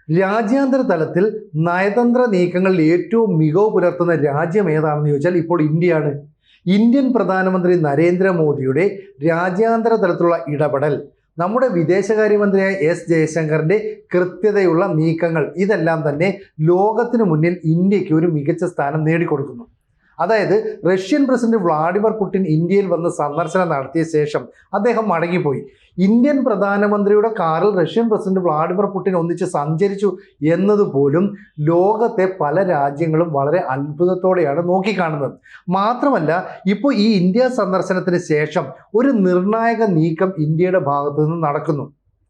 രാജ്യാന്തര തലത്തിൽ നയതന്ത്ര നീക്കങ്ങളിൽ ഏറ്റവും മികവ് പുലർത്തുന്ന രാജ്യം ഏതാണെന്ന് ചോദിച്ചാൽ ഇപ്പോൾ ഇന്ത്യയാണ്. ഇന്ത്യൻ പ്രധാനമന്ത്രി നരേന്ദ്രമോദിയുടെ രാജ്യാന്തര തലത്തിലുള്ള ഇടപെടൽ, നമ്മുടെ വിദേശകാര്യമന്ത്രിയായ എസ് ജയശങ്കറിന്റെ കൃത്യതയുള്ള നീക്കങ്ങൾ, ഇതെല്ലാം തന്നെ ലോകത്തിനു മുന്നിൽ ഇന്ത്യക്ക് ഒരു മികച്ച സ്ഥാനം നേടിക്കൊടുക്കുന്നു. അതായത് റഷ്യൻ പ്രസിഡന്റ് വ്ളാഡിമിർ പുടിൻ ഇന്ത്യയിൽ വന്ന് സന്ദർശനം നടത്തിയ ശേഷം അദ്ദേഹം മടങ്ങിപ്പോയി. ഇന്ത്യൻ പ്രധാനമന്ത്രിയുടെ കാറിൽ റഷ്യൻ പ്രസിഡന്റ് വ്ളാഡിമിർ പുടിൻ ഒന്നിച്ച് സഞ്ചരിച്ചു എന്നതുപോലും ലോകത്തെ പല രാജ്യങ്ങളും വളരെ അത്ഭുതത്തോടെയാണ് നോക്കിക്കാണുന്നത്. മാത്രമല്ല, ഇപ്പോൾ ഈ ഇന്ത്യ സന്ദർശനത്തിന് ശേഷം ഒരു നിർണായക നീക്കം ഇന്ത്യയുടെ ഭാഗത്തു നിന്ന് നടക്കുന്നു.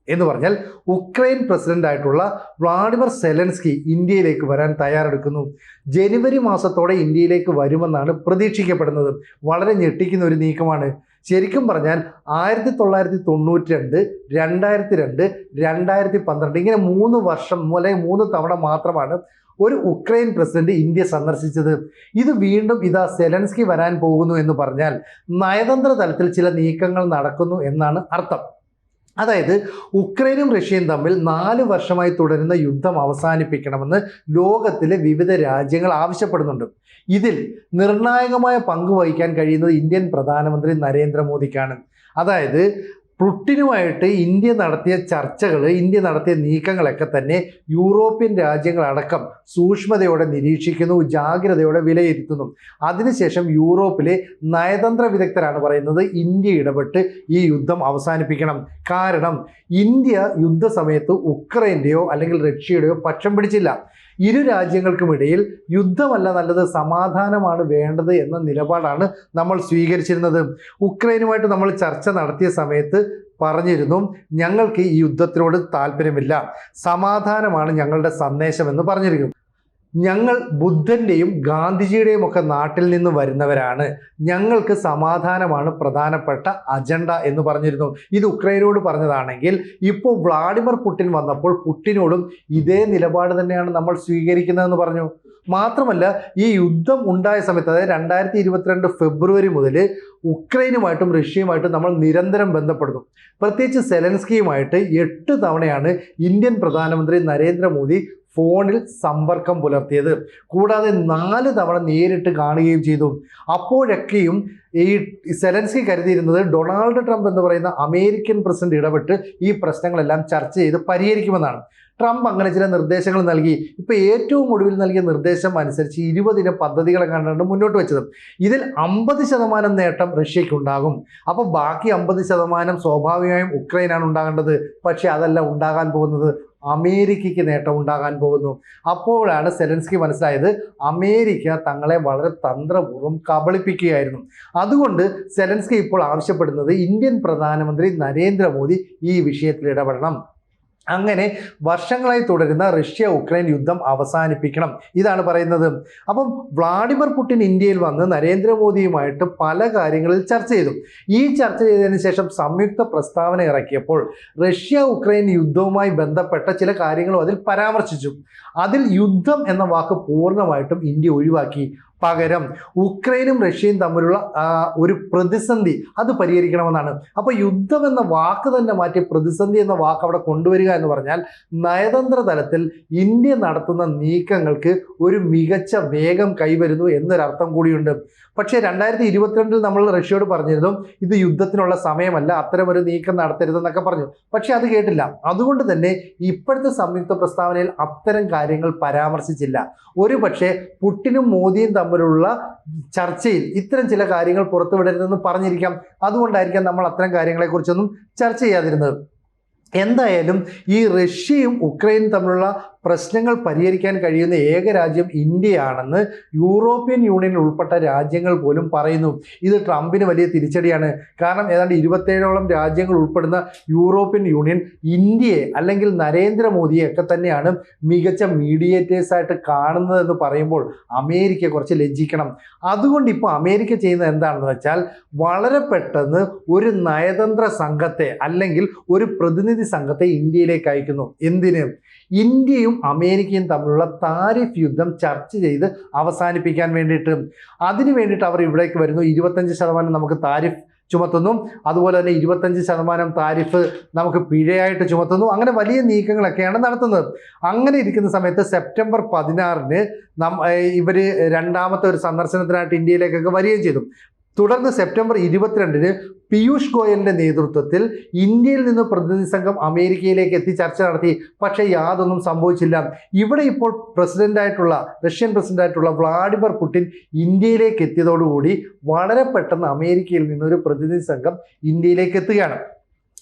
എന്ന് പറഞ്ഞാൽ ഉക്രൈൻ പ്രസിഡന്റ് ആയിട്ടുള്ള വ്ളാഡിമിർ സെലൻസ്കി ഇന്ത്യയിലേക്ക് വരാൻ തയ്യാറെടുക്കുന്നു. ജനുവരി മാസത്തോടെ ഇന്ത്യയിലേക്ക് വരുമെന്നാണ് പ്രതീക്ഷിക്കപ്പെടുന്നത്. വളരെ ഞെട്ടിക്കുന്ന ഒരു നീക്കമാണ്. ശരിക്കും പറഞ്ഞാൽ 1992, 2002, 2012 ഇങ്ങനെ 3 വർഷം അല്ലെങ്കിൽ 3 തവണ മാത്രമാണ് ഒരു ഉക്രൈൻ പ്രസിഡന്റ് ഇന്ത്യ സന്ദർശിച്ചത്. ഇത് വീണ്ടും ഇതാ സെലൻസ്കി വരാൻ പോകുന്നു എന്ന് പറഞ്ഞാൽ നയതന്ത്ര തലത്തിൽ ചില നീക്കങ്ങൾ നടക്കുന്നു എന്നാണ് അർത്ഥം. അതായത് ഉക്രൈനും റഷ്യയും തമ്മിൽ 4 വർഷമായി തുടരുന്ന യുദ്ധം അവസാനിപ്പിക്കണമെന്ന് ലോകത്തിലെ വിവിധ രാജ്യങ്ങൾ ആവശ്യപ്പെടുന്നുണ്ട്. ഇതിൽ നിർണായകമായ പങ്ക് വഹിക്കാൻ കഴിയുന്നത് ഇന്ത്യൻ പ്രധാനമന്ത്രി നരേന്ദ്രമോദിക്കാണ്. അതായത് പുടിനുമായിട്ട് ഇന്ത്യ നടത്തിയ ചർച്ചകൾ, ഇന്ത്യ നടത്തിയ നീക്കങ്ങളൊക്കെ തന്നെ യൂറോപ്യൻ രാജ്യങ്ങളടക്കം സൂക്ഷ്മതയോടെ നിരീക്ഷിക്കുന്നു, ജാഗ്രതയോടെ വിലയിരുത്തുന്നു. അതിനുശേഷം യൂറോപ്പിലെ നയതന്ത്ര വിദഗ്ധരാണ് പറയുന്നത് ഇന്ത്യ ഇടപെട്ട് ഈ യുദ്ധം അവസാനിപ്പിക്കണം. കാരണം ഇന്ത്യ യുദ്ധസമയത്ത് ഉക്രൈൻ്റെയോ അല്ലെങ്കിൽ റഷ്യയുടെയോ പക്ഷം പിടിച്ചില്ല. ഇരു രാജ്യങ്ങൾക്കുമിടയിൽ യുദ്ധമല്ല നല്ലത്, സമാധാനമാണ് വേണ്ടത് എന്ന നിലപാടാണ് നമ്മൾ സ്വീകരിച്ചിരുന്നത്. ഉക്രൈനുമായിട്ട് നമ്മൾ ചർച്ച നടത്തിയ സമയത്ത് പറഞ്ഞിരുന്നു, ഞങ്ങൾക്ക് ഈ യുദ്ധത്തിനോട് താല്പര്യമില്ല, സമാധാനമാണ് ഞങ്ങളുടെ സന്ദേശമെന്ന് പറഞ്ഞിരിക്കുന്നു. ഞങ്ങൾ ബുദ്ധൻ്റെയും ഗാന്ധിജിയുടെയും ഒക്കെ നാട്ടിൽ നിന്ന് വരുന്നവരാണ്, ഞങ്ങൾക്ക് സമാധാനമാണ് പ്രധാനപ്പെട്ട അജണ്ട എന്ന് പറഞ്ഞിരുന്നു. ഇത് ഉക്രൈനോട് പറഞ്ഞതാണെങ്കിൽ ഇപ്പോൾ വ്ളാഡിമിർ പുടിൻ വന്നപ്പോൾ പുടിനോടും ഇതേ നിലപാട് തന്നെയാണ് നമ്മൾ സ്വീകരിക്കുന്നതെന്ന് പറഞ്ഞു. മാത്രമല്ല, ഈ യുദ്ധം ഉണ്ടായ സമയത്ത്, അതായത് 2022 ഫെബ്രുവരി മുതൽ ഉക്രൈനുമായിട്ടും റഷ്യയുമായിട്ടും നമ്മൾ നിരന്തരം ബന്ധപ്പെടുന്നു. പ്രത്യേകിച്ച് സെലൻസ്കിയുമായിട്ട് 8 തവണയാണ് ഇന്ത്യൻ പ്രധാനമന്ത്രി നരേന്ദ്രമോദി ഫോണിൽ സമ്പർക്കം പുലർത്തിയത്. കൂടാതെ 4 തവണ നേരിട്ട് കാണുകയും ചെയ്തു. അപ്പോഴൊക്കെയും ഈ സെലൻസ്കി കരുതിയിരുന്നത് ഡൊണാൾഡ് ട്രംപ് എന്ന് പറയുന്ന അമേരിക്കൻ പ്രസിഡന്റ് ഇടപെട്ട് ഈ പ്രശ്നങ്ങളെല്ലാം ചർച്ച ചെയ്ത് പരിഹരിക്കുമെന്നാണ്. ട്രംപ് അങ്ങനെ ചില നിർദ്ദേശങ്ങൾ നൽകി. ഇപ്പോൾ ഏറ്റവും ഒടുവിൽ നൽകിയ നിർദ്ദേശം അനുസരിച്ച് 20 പദ്ധതികളെ കണ്ടാണ് മുന്നോട്ട് വെച്ചത്. ഇതിൽ 50% നേട്ടം റഷ്യയ്ക്കുണ്ടാകും. അപ്പോൾ ബാക്കി 50% സ്വാഭാവികമായും ഉക്രൈനാണ് ഉണ്ടാകേണ്ടത്. പക്ഷേ അതല്ല ഉണ്ടാകാൻ പോകുന്നത്, അമേരിക്കയ്ക്ക് നേട്ടം ഉണ്ടാകാൻ പോകുന്നു. അപ്പോഴാണ് സെലൻസ്കി മനസ്സിലായത് അമേരിക്ക തങ്ങളെ വളരെ തന്ത്രപൂർവ്വം കബളിപ്പിക്കുകയായിരുന്നു. അതുകൊണ്ട് സെലൻസ്കി ഇപ്പോൾ ആവശ്യപ്പെടുന്നത് ഇന്ത്യൻ പ്രധാനമന്ത്രി നരേന്ദ്രമോദി ഈ വിഷയത്തിൽ ഇടപെടണം. അങ്ങനെ വർഷങ്ങളായി തുടരുന്ന റഷ്യ ഉക്രൈൻ യുദ്ധം അവസാനിപ്പിക്കണം, ഇതാണ് പറയുന്നത്. അപ്പം വ്ളാഡിമിർ പുടിൻ ഇന്ത്യയിൽ വന്ന് നരേന്ദ്രമോദിയുമായിട്ട് പല കാര്യങ്ങളിൽ ചർച്ച ചെയ്തു. ഈ ചർച്ച ചെയ്തതിന് ശേഷം സംയുക്ത പ്രസ്താവന ഇറക്കിയപ്പോൾ റഷ്യ ഉക്രൈൻ യുദ്ധവുമായി ബന്ധപ്പെട്ട ചില കാര്യങ്ങളും അതിൽ പരാമർശിച്ചു. അതിൽ യുദ്ധം എന്ന വാക്ക് പൂർണ്ണമായിട്ടും ഇന്ത്യ ഒഴിവാക്കി. പകരം ഉക്രൈനും റഷ്യയും തമ്മിലുള്ള ഒരു പ്രതിസന്ധി അത് പരിഹരിക്കണമെന്നാണ്. അപ്പോൾ യുദ്ധം എന്ന വാക്ക് തന്നെ മാറ്റി പ്രതിസന്ധി എന്ന വാക്ക് അവിടെ കൊണ്ടുവരിക എന്ന് പറഞ്ഞാൽ നയതന്ത്ര തലത്തിൽ ഇന്ത്യ നടത്തുന്ന നീക്കങ്ങൾക്ക് ഒരു മികച്ച വേഗം കൈവരുന്നു എന്നൊരർത്ഥം കൂടിയുണ്ട്. പക്ഷേ 2022 നമ്മൾ റഷ്യയോട് പറഞ്ഞിരുന്നു ഇത് യുദ്ധത്തിനുള്ള സമയമല്ല, അത്തരമൊരു നീക്കം നടത്തരുതെന്നൊക്കെ പറഞ്ഞു. പക്ഷെ അത് കേട്ടില്ല. അതുകൊണ്ട് തന്നെ ഇപ്പോഴത്തെ സംയുക്ത പ്രസ്താവനയിൽ അത്തരം കാര്യങ്ങൾ പരാമർശിച്ചില്ല. ഒരു പക്ഷേ പുടിനും മോദിയും തമ്മിലുള്ള ചർച്ചയിൽ ഇത്തരം ചില കാര്യങ്ങൾ പുറത്തുവിടരുതെന്ന് പറഞ്ഞിരിക്കാം. അതുകൊണ്ടായിരിക്കാം നമ്മൾ അത്തരം കാര്യങ്ങളെക്കുറിച്ചൊന്നും ചർച്ച ചെയ്യാതിരുന്നത്. എന്തായാലും ഈ റഷ്യയും ഉക്രൈനും തമ്മിലുള്ള പ്രശ്നങ്ങൾ പരിഹരിക്കാൻ കഴിയുന്ന ഏക രാജ്യം ഇന്ത്യയാണെന്ന് യൂറോപ്യൻ യൂണിയൻ ഉൾപ്പെട്ട രാജ്യങ്ങൾ പോലും പറയുന്നു. ഇത് ട്രംപിന് വലിയ തിരിച്ചടിയാണ്. കാരണം ഏതാണ്ട് 27ഓളം രാജ്യങ്ങൾ ഉൾപ്പെടുന്ന യൂറോപ്യൻ യൂണിയൻ ഇന്ത്യയെ അല്ലെങ്കിൽ നരേന്ദ്രമോദിയെ ഒക്കെ തന്നെയാണ് മികച്ച മീഡിയേറ്റേഴ്സായിട്ട് കാണുന്നതെന്ന് പറയുമ്പോൾ അമേരിക്ക കുറച്ച് ലജ്ജിക്കണം. അതുകൊണ്ട് ഇപ്പോൾ അമേരിക്ക ചെയ്യുന്നത് എന്താണെന്ന് വെച്ചാൽ വളരെ പെട്ടെന്ന് ഒരു നയതന്ത്ര സംഘത്തെ അല്ലെങ്കിൽ ഒരു പ്രതിനിധി സംഘത്തെ ഇന്ത്യയിലേക്ക് അയക്കുന്നു. എന്തിന്? ഇന്ത്യയും അമേരിക്കയും തമ്മിലുള്ള താരിഫ് യുദ്ധം ചർച്ച ചെയ്ത് അവസാനിപ്പിക്കാൻ വേണ്ടിയിട്ട്. അതിനു വേണ്ടിയിട്ട് അവർ ഇവിടേക്ക് വരുന്നു. 25% നമുക്ക് താരിഫ് ചുമത്തുന്നു. അതുപോലെ തന്നെ 25% താരിഫ് നമുക്ക് പിഴയായിട്ട് ചുമത്തുന്നു. അങ്ങനെ വലിയ നീക്കങ്ങളൊക്കെയാണ് നടത്തുന്നത്. അങ്ങനെ ഇരിക്കുന്ന സമയത്ത് സെപ്റ്റംബർ 16-ന് ഇവർ രണ്ടാമത്തെ ഒരു സന്ദർശനത്തിനായിട്ട് ഇന്ത്യയിലേക്കൊക്കെ വരികയും ചെയ്തു. തുടർന്ന് സെപ്റ്റംബർ 22-ന് പീയൂഷ് ഗോയലിന്റെ നേതൃത്വത്തിൽ ഇന്ത്യയിൽ നിന്ന് പ്രതിനിധി സംഘം അമേരിക്കയിലേക്ക് എത്തി ചർച്ച നടത്തി. പക്ഷേ യാതൊന്നും സംഭവിച്ചില്ല. ഇവിടെ ഇപ്പോൾ റഷ്യൻ പ്രസിഡന്റായിട്ടുള്ള വ്ളാഡിമിർ പുടിൻ ഇന്ത്യയിലേക്ക് എത്തിയതോടുകൂടി വളരെ പെട്ടെന്ന് അമേരിക്കയിൽ നിന്നൊരു പ്രതിനിധി സംഘം ഇന്ത്യയിലേക്ക് എത്തുകയാണ്.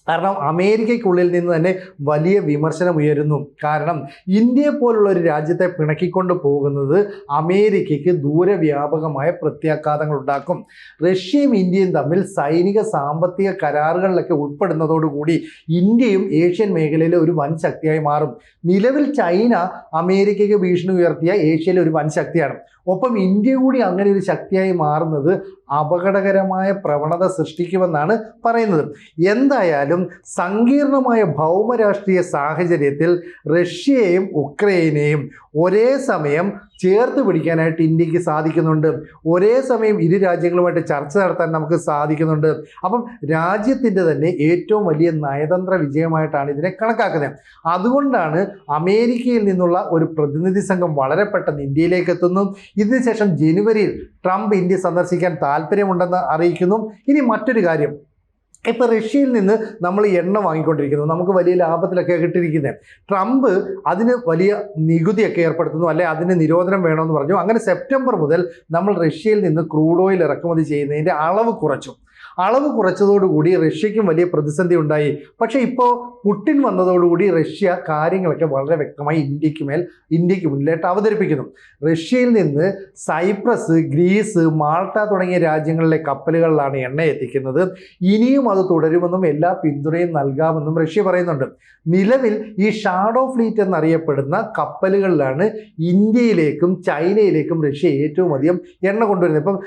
കാരണം അമേരിക്കയ്ക്കുള്ളിൽ നിന്ന് തന്നെ വലിയ വിമർശനം ഉയരുന്നു. കാരണം ഇന്ത്യയെ പോലുള്ള ഒരു രാജ്യത്തെ പിണക്കിക്കൊണ്ട് പോകുന്നത് അമേരിക്കയ്ക്ക് ദൂരവ്യാപകമായ പ്രത്യാഘാതങ്ങൾ ഉണ്ടാക്കും. റഷ്യയും ഇന്ത്യയും തമ്മിൽ സൈനിക സാമ്പത്തിക കരാറുകളിലൊക്കെ ഉൾപ്പെടുന്നതോടുകൂടി ഇന്ത്യയും ഏഷ്യൻ മേഖലയിലെ ഒരു വൻ ശക്തിയായി മാറും. നിലവിൽ ചൈന അമേരിക്കയ്ക്ക് ഭീഷണി ഉയർത്തിയ ഏഷ്യയിലെ ഒരു വൻ ശക്തിയാണ്. ഒപ്പം ഇന്ത്യ കൂടി അങ്ങനെ ഒരു ശക്തിയായി മാറുന്നത് അപകടകരമായ പ്രവണത സൃഷ്ടിക്കുമെന്നാണ് പറയുന്നത്. എന്തായാലും സങ്കീർണമായ ഭൗമരാഷ്ട്രീയ സാഹചര്യത്തിൽ റഷ്യയെയും ഉക്രൈനെയും ഒരേ സമയം ചേർത്ത് പിടിക്കാനായിട്ട് ഇന്ത്യക്ക് സാധിക്കുന്നുണ്ട്. ഒരേ സമയം ഇരു രാജ്യങ്ങളുമായിട്ട് ചർച്ച നടത്താൻ നമുക്ക് സാധിക്കുന്നുണ്ട്. അപ്പം രാജ്യത്തിൻ്റെ തന്നെ ഏറ്റവും വലിയ നയതന്ത്ര വിജയമായിട്ടാണ് ഇതിനെ കണക്കാക്കുന്നത്. അതുകൊണ്ടാണ് അമേരിക്കയിൽ നിന്നുള്ള ഒരു പ്രതിനിധി സംഘം വളരെ പെട്ടെന്ന് ഇന്ത്യയിലേക്ക് എത്തുന്നു. ഇതിനുശേഷം ജനുവരിയിൽ ട്രംപ് ഇന്ത്യ സന്ദർശിക്കാൻ താല്പര്യമുണ്ടെന്ന് അറിയിക്കുന്നു. ഇനി മറ്റൊരു കാര്യം, ഇപ്പോൾ റഷ്യയിൽ നിന്ന് നമ്മൾ എണ്ണ വാങ്ങിക്കൊണ്ടിരിക്കുന്നു, നമുക്ക് വലിയ ലാഭത്തിലൊക്കെ കിട്ടിയിരിക്കുന്നത്. ട്രംപ് അതിന് വലിയ നികുതിയൊക്കെ ഏർപ്പെടുത്തുന്നു, അല്ലെ അതിന് നിരോധനം വേണമെന്ന് പറഞ്ഞു. അങ്ങനെ സെപ്റ്റംബർ മുതൽ നമ്മൾ റഷ്യയിൽ നിന്ന് ക്രൂഡ് ഓയിൽ ഇറക്കുമതി ചെയ്യുന്നതിൻ്റെ അളവ് കുറച്ചതോടുകൂടി റഷ്യയ്ക്കും വലിയ പ്രതിസന്ധി ഉണ്ടായി. പക്ഷേ ഇപ്പോൾ പുടിൻ വന്നതോടുകൂടി റഷ്യ കാര്യങ്ങളൊക്കെ വളരെ വ്യക്തമായി ഇന്ത്യക്ക് മുന്നിലായിട്ട് അവതരിപ്പിക്കുന്നു. റഷ്യയിൽ നിന്ന് സൈപ്രസ്, ഗ്രീസ്, മാൾട്ട തുടങ്ങിയ രാജ്യങ്ങളിലെ കപ്പലുകളിലാണ് എണ്ണ എത്തിക്കുന്നത്. ഇനിയും അത് തുടരുമെന്നും എല്ലാ പിന്തുണയും നൽകാമെന്നും റഷ്യ പറയുന്നുണ്ട്. നിലവിൽ ഈ ഷാഡോ ഫ്ലീറ്റ് എന്നറിയപ്പെടുന്ന കപ്പലുകളിലാണ് ഇന്ത്യയിലേക്കും ചൈനയിലേക്കും റഷ്യ ഏറ്റവും അധികം എണ്ണ കൊണ്ടുവരുന്നത്. ഇപ്പം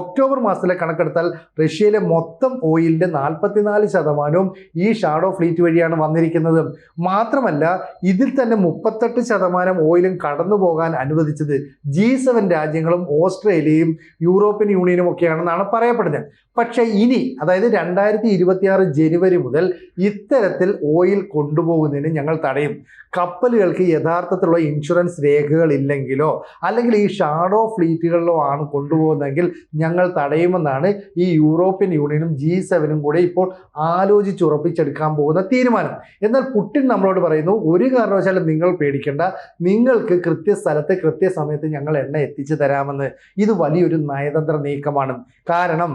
ഒക്ടോബർ മാസത്തിലെ കണക്കെടുത്താൽ റഷ്യയിലെ മൊത്തം ഓയിലിൻ്റെ 44% ഈ ഷാഡോ ഫ്ലീറ്റ് വഴിയാണ് വന്നിരിക്കുന്നത്. മാത്രമല്ല ഇതിൽ തന്നെ 38% ഓയിലും കടന്നു പോകാൻ അനുവദിച്ചത് G7 രാജ്യങ്ങളും ഓസ്ട്രേലിയയും യൂറോപ്യൻ യൂണിയനും ഒക്കെയാണെന്നാണ് പറയപ്പെടുന്നത്. പക്ഷേ ഇനി, അതായത് 2026 ജനുവരി മുതൽ ഇത്തരത്തിൽ ഓയിൽ കൊണ്ടുപോകുന്നതിന് ഞങ്ങൾ തടയും. കപ്പലുകൾക്ക് യഥാർത്ഥത്തിലുള്ള ഇൻഷുറൻസ് രേഖകൾ ഇല്ലെങ്കിലോ അല്ലെങ്കിൽ ഈ ഷാഡോ ഫ്ലീറ്റുകളിലോ ആണ് കൊണ്ടുപോകുന്നതെങ്കിൽ ഞങ്ങൾ തടയുമെന്നാണ് ഈ യൂറോപ്യൻ യൂണിയനും G7 കൂടെ ഇപ്പോൾ ആലോചിച്ചുറപ്പിച്ചെടുക്കാൻ പോകുന്ന തീരുമാനം. എന്നാൽ പുടിൻ നമ്മളോട് പറയുന്നു, ഒരു കാരണവശാലും നിങ്ങൾ പേടിക്കേണ്ട, നിങ്ങൾക്ക് കൃത്യസ്ഥലത്ത് കൃത്യസമയത്ത് ഞങ്ങൾ എണ്ണ എത്തിച്ചു തരാമെന്ന്. ഇത് വലിയൊരു നയതന്ത്ര നീക്കമാണ്. കാരണം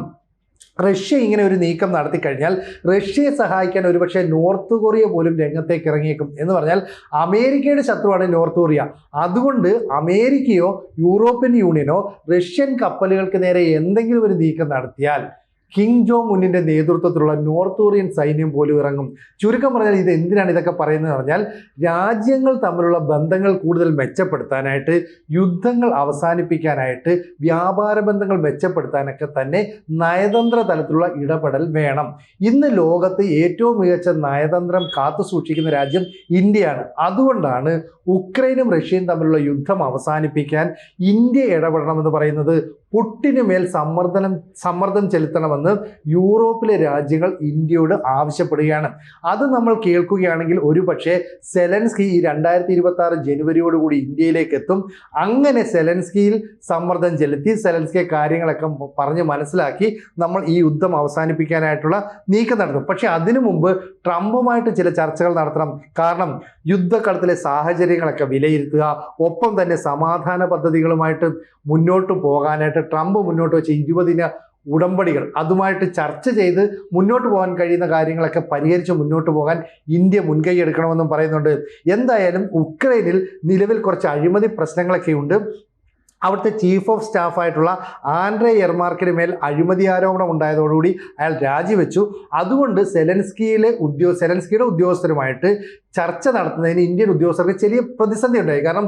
റഷ്യ ഇങ്ങനെ ഒരു നീക്കം നടത്തി കഴിഞ്ഞാൽ റഷ്യയെ സഹായിക്കാൻ ഒരുപക്ഷെ നോർത്ത് കൊറിയ പോലും രംഗത്തേക്ക് ഇറങ്ങിയേക്കും. എന്ന് പറഞ്ഞാൽ അമേരിക്കയുടെ ശത്രുവാണ് നോർത്ത് കൊറിയ. അതുകൊണ്ട് അമേരിക്കയോ യൂറോപ്യൻ യൂണിയനോ റഷ്യൻ കപ്പലുകൾക്ക് നേരെ എന്തെങ്കിലും ഒരു നീക്കം നടത്തിയാൽ കിം ജോങ് ഉന്നിൻ്റെ നേതൃത്വത്തിലുള്ള നോർത്ത് കൊറിയൻ സൈന്യം പോലും ഇറങ്ങും. ചുരുക്കം പറഞ്ഞാൽ ഇത് എന്തിനാണ് ഇതൊക്കെ പറയുന്നത് പറഞ്ഞാൽ, രാജ്യങ്ങൾ തമ്മിലുള്ള ബന്ധങ്ങൾ കൂടുതൽ മെച്ചപ്പെടുത്താനായിട്ട്, യുദ്ധങ്ങൾ അവസാനിപ്പിക്കാനായിട്ട്, വ്യാപാര ബന്ധങ്ങൾ മെച്ചപ്പെടുത്താനൊക്കെ തന്നെ നയതന്ത്ര തലത്തിലുള്ള ഇടപെടൽ വേണം. ഇന്ന് ലോകത്ത് ഏറ്റവും മികച്ച നയതന്ത്രം കാത്തു സൂക്ഷിക്കുന്ന രാജ്യം ഇന്ത്യയാണ്. അതുകൊണ്ടാണ് ഉക്രൈനും റഷ്യയും തമ്മിലുള്ള യുദ്ധം അവസാനിപ്പിക്കാൻ ഇന്ത്യ ഇടപെടണമെന്ന് പറയുന്നത്. പുടിന് മേൽ സമ്മർദ്ദം ചെലുത്തണമെന്ന് യൂറോപ്പിലെ രാജ്യങ്ങൾ ഇന്ത്യയോട് ആവശ്യപ്പെടുകയാണ്. അത് നമ്മൾ കേൾക്കുകയാണെങ്കിൽ ഒരുപക്ഷെ സെലൻസ്കി ഈ 2026 ജനുവരിയോടുകൂടി ഇന്ത്യയിലേക്ക് എത്തും. അങ്ങനെ സെലൻസ്കിയിൽ സമ്മർദ്ദം ചെലുത്തി സെലൻസ്കിയെ കാര്യങ്ങളൊക്കെ പറഞ്ഞ് മനസ്സിലാക്കി നമ്മൾ ഈ യുദ്ധം അവസാനിപ്പിക്കാനായിട്ടുള്ള നീക്കം നടത്തും. പക്ഷെ അതിനു മുമ്പ് ട്രംപുമായിട്ട് ചില ചർച്ചകൾ നടത്തണം. കാരണം യുദ്ധക്കളത്തിലെ സാഹചര്യങ്ങളൊക്കെ വിലയിരുത്തുക, ഒപ്പം തന്നെ സമാധാന പദ്ധതികളുമായിട്ട് മുന്നോട്ട് പോകാനായിട്ട് ട്രംപ് മുന്നോട്ട് വെച്ച 20 ഉടമ്പടികൾ, അതുമായിട്ട് ചർച്ച ചെയ്ത് മുന്നോട്ട് പോകാൻ കഴിയുന്ന കാര്യങ്ങളൊക്കെ പരിഹരിച്ച് മുന്നോട്ട് പോകാൻ ഇന്ത്യ മുൻകൈ എടുക്കണമെന്നും പറയുന്നുണ്ട്. എന്തായാലും ഉക്രൈനിൽ നിലവിൽ കുറച്ച് അഴിമതി പ്രശ്നങ്ങളൊക്കെ ഉണ്ട്. അവിടുത്തെ ചീഫ് ഓഫ് സ്റ്റാഫായിട്ടുള്ള ആൻഡ്രേ യെർമാർക്കിന് മേൽ അഴിമതി ആരോപണം ഉണ്ടായതോടുകൂടി അയാൾ രാജിവെച്ചു. അതുകൊണ്ട് സെലൻസ്കിയുടെ ഉദ്യോഗസ്ഥരുമായിട്ട് ചർച്ച നടത്തുന്നതിന് ഇന്ത്യൻ ഉദ്യോഗസ്ഥർക്ക് ചെറിയ പ്രതിസന്ധി ഉണ്ടായി. കാരണം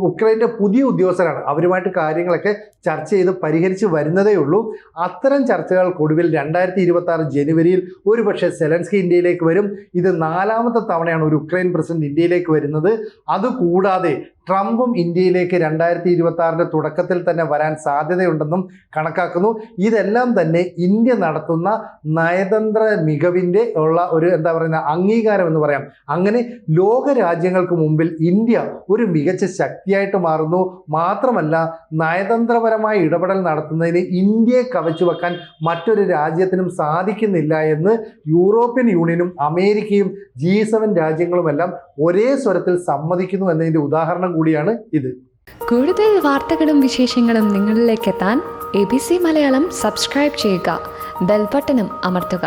ഉക്രൈൻ്റെ പുതിയ ഉദ്യോഗസ്ഥരാണ്, അവരുമായിട്ട് കാര്യങ്ങളൊക്കെ ചർച്ച ചെയ്ത് പരിഹരിച്ച് വരുന്നതേ ഉള്ളൂ. അത്തരം ചർച്ചകൾക്കൊടുവിൽ 2026 ജനുവരിയിൽ ഒരുപക്ഷെ സെലൻസ്കി ഇന്ത്യയിലേക്ക് വരും. ഇത് 4ാമത്തെ തവണയാണ് ഒരു ഉക്രൈൻ പ്രസിഡന്റ് ഇന്ത്യയിലേക്ക് വരുന്നത്. അതുകൂടാതെ ട്രംപും ഇന്ത്യയിലേക്ക് 2026 തുടക്കത്തിൽ തന്നെ വരാൻ സാധ്യതയുണ്ടെന്നും കണക്കാക്കുന്നു. ഇതെല്ലാം തന്നെ ഇന്ത്യ നടത്തുന്ന നയതന്ത്ര മികവിൻ്റെ ഉള്ള ഒരു അംഗീകാരം എന്ന് പറയാം. അങ്ങനെ ലോക രാജ്യങ്ങൾക്ക് മുമ്പിൽ ഇന്ത്യ ഒരു മികച്ച ശക്തിയായിട്ട് മാറുന്നു. മാത്രമല്ല, നയതന്ത്രപരമായ ഇടപെടൽ നടത്തുന്നതിന് ഇന്ത്യയെ കവച്ചു വെക്കാൻ മറ്റൊരു രാജ്യത്തിനും സാധിക്കുന്നില്ല എന്ന് യൂറോപ്യൻ യൂണിയനും അമേരിക്കയും G7 രാജ്യങ്ങളുമെല്ലാം ഒരേ സ്വരത്തിൽ സമ്മതിക്കുന്നു എന്നതിൻ്റെ ഉദാഹരണം കൂടിയാണ് ഇത്. കൂടുതൽ വാർത്തകളും വിശേഷങ്ങളും നിങ്ങളിലേക്ക് എത്താൻ ABC മലയാളം സബ്സ്ക്രൈബ് ചെയ്യുക, ബെൽ ബട്ടണും അമർത്തുക.